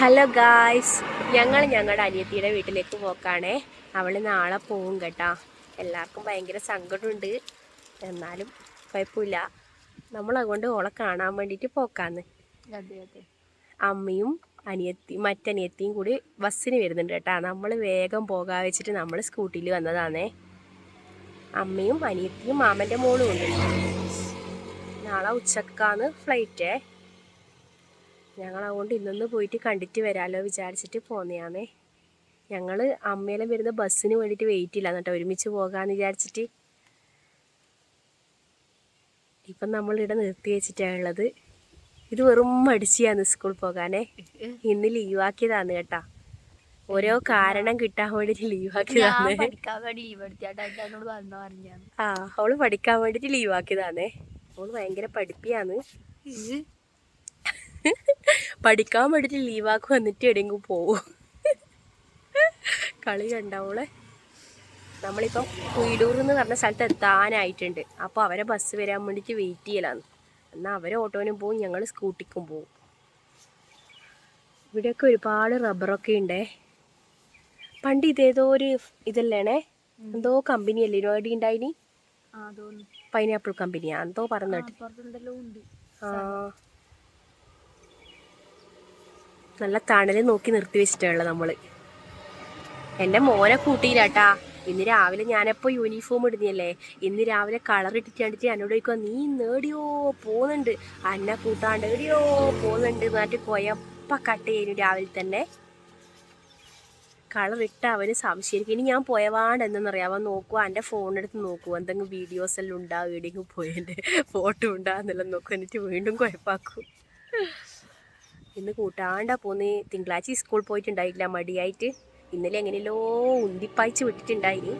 Hello guys, ഞങ്ങളുടെ അനിയത്തിയുടെ വീട്ടിലേക്ക് പോക്കാണേ. അവൾ നാളെ പോവും കേട്ടാ. എല്ലാവർക്കും ഭയങ്കര സങ്കടമുണ്ട്, എന്നാലും കുഴപ്പമില്ല. നമ്മളതുകൊണ്ട് ഓളെ കാണാൻ വേണ്ടിയിട്ട് പോക്കാന്ന്. അമ്മയും മറ്റനിയത്തിയും കൂടി ബസ്സിന് വരുന്നുണ്ട് കേട്ടാ. നമ്മൾ വേഗം പോകാൻ വെച്ചിട്ട് നമ്മൾ സ്കൂട്ടിയിൽ വന്നതാണേ. അമ്മയും അനിയത്തിയും മാമൻ്റെ മോളും ഉണ്ട്. നാളെ ഉച്ചക്കാണ് ഫ്ലൈറ്റേ. ഞങ്ങളതുകൊണ്ട് ഇന്നൊന്ന് പോയിട്ട് കണ്ടിട്ട് വരാമല്ലോ വിചാരിച്ചിട്ട് പോന്നെയാണേ. ഞങ്ങൾ അമ്മയെല്ലാം വരുന്ന ബസ്സിന് വേണ്ടിയിട്ട് വെയിറ്റ് ഇല്ല എന്നിട്ട് ഒരുമിച്ച് പോകാമെന്ന് വിചാരിച്ചിട്ട് ഇപ്പം നമ്മളിവിടെ നിർത്തി വെച്ചിട്ടാണ് ഉള്ളത്. ഇത് വെറും മടിച്ചിയാന്ന് സ്കൂൾ പോകാനേ. ഇന്ന് ലീവാക്കിയതാന്ന് കേട്ടാ. ഓരോ കാരണം കിട്ടാൻ വേണ്ടിയിട്ട് ലീവാക്കിയതാന്ന്. അവള് പഠിക്കാൻ വേണ്ടിയിട്ട് ലീവാക്കിയതാന്നേ. അവള് ഭയങ്കര പഠിപ്പിയാന്ന്. പഠിക്കാൻ വേണ്ടിയിട്ട് ലീവാക്കി വന്നിട്ട് എവിടെയെങ്കിലും പോവും. കളി കണ്ടവളെ. നമ്മളിപ്പം കുയിലൂർ എന്ന് പറഞ്ഞ സ്ഥലത്ത് എത്താനായിട്ടുണ്ട്. അപ്പോൾ അവരെ ബസ് വരാൻ വേണ്ടിയിട്ട് വെയിറ്റ് ചെയ്യലാന്ന്. എന്നാൽ അവരെ ഓട്ടോനും പോവും, ഞങ്ങൾ സ്കൂട്ടിക്കും പോവും. ഇവിടെയൊക്കെ ഒരുപാട് റബ്ബറൊക്കെ ഉണ്ടേ. പണ്ട് ഇതേതോ ഒരു ഇതല്ലേണേ, എന്തോ കമ്പനി അല്ലേ ഇവിടെ ഉണ്ടായിനി. പൈനാപ്പിൾ കമ്പനിയാ എന്തോ പറഞ്ഞിട്ട്. നല്ല തണൽ നോക്കി നിർത്തി വെച്ചിട്ടുള്ള നമ്മൾ. എൻ്റെ മോനെ കൂട്ടിയില്ലാട്ടാ. ഇന്ന് രാവിലെ ഞാനെപ്പോൾ യൂണിഫോം ഇടുന്നല്ലേ, ഇന്ന് രാവിലെ കളർ ഇട്ടിട്ട് കണ്ടിട്ട് എന്നോട് ചോദിക്കുക, നീ നേടിയോ പോകുന്നുണ്ട്, അന്നെ കൂട്ടാണ്ട് എവിടെയോ പോകുന്നുണ്ട് എന്നിട്ട് കൊയപ്പ കട്ട് ചെയ്യുന്നു. രാവിലെ തന്നെ കളർ ഇട്ട അവന് സംശയം. ഇനി ഞാൻ പോയവാണ്ട് എന്തെന്നറിയാം, അവൻ നോക്കുക, എൻ്റെ ഫോണെടുത്ത് നോക്കുക, എന്തെങ്കിലും വീഡിയോസ് എല്ലാം ഉണ്ടാവും, എവിടെയെങ്കിലും പോയതിൻ്റെ ഫോട്ടോ ഉണ്ടാകുന്നെല്ലാം നോക്കുക, എന്നിട്ട് വീണ്ടും കുഴപ്പാക്കും. ഇന്ന് കൂട്ടാണ്ടാ പോന്ന്. തിങ്കളാഴ്ച സ്കൂൾ പോയിട്ടുണ്ടായില്ല, മടിയായിട്ട്. ഇന്നലെ എങ്ങനെയല്ലോ ഉന്തിപ്പായിച്ച് വിട്ടിട്ടുണ്ടായിനി.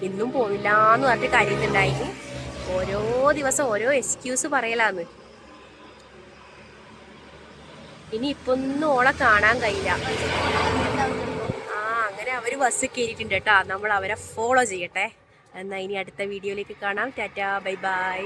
ഇന്നും പോവില്ലാന്ന് പറഞ്ഞിട്ട് കരയുന്നുണ്ടായിനി. ഓരോ ദിവസം ഓരോ എക്സ്ക്യൂസ് പറയലാന്ന്. ഇനി ഇപ്പൊ ഒന്നും ഓളെ കാണാൻ കഴിയില്ല. അങ്ങനെ അവര് ബസ് കയറിയിട്ടുണ്ട് കേട്ടാ. നമ്മൾ അവരെ ഫോളോ ചെയ്യട്ടെ. എന്നാ ഇനി അടുത്ത വീഡിയോയിലേക്ക് കാണാം. Tata, bye bye.